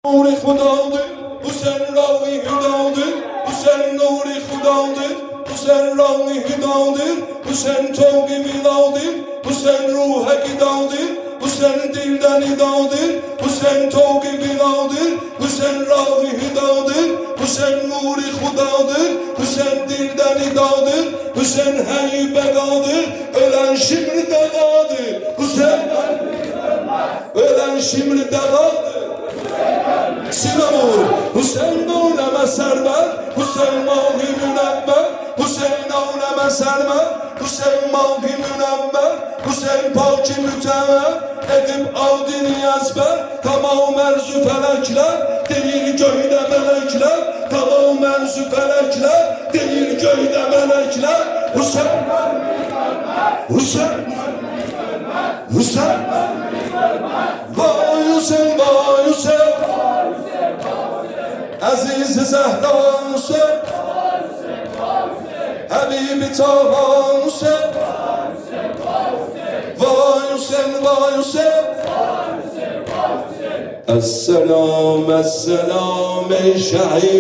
نور خداdır, Hüseyin Ravi hüdadır, Hüseyin nuri hudadır, Hüseyin Ravi hüdadır, Hüseyin togi vidadır, Hüseyin ruha gidadır, Hüseyin dilden idadır, Hüseyin togi vidadır, Hüseyin Ravi hüdadır, Hüseyin nuri hudadır, Hüseyin dilden idadır, Hüseyin hayy begadır, ölen şimdi degadır, Hüseyin ölen şimdi degadır. Sinamur, Hüseyin nâleme server, Hüseyin mavi münevver, Hüseyin nâleme server, Hüseyin mavi münevver, Hüseyin paki mütever, edip adini yazber, tamam merzu felekler, değil göyde melekler, tamam merzu felekler, değil göyde melekler, Hüseyin, Hüseyin, Hüseyin, vay Hüseyin, vay Hüseyin, Aziz Zehra Hüseyin, Habibi Taha Hüseyin, vay Hüseyin, vay Hüseyin, Esselam, esselam ey şehit.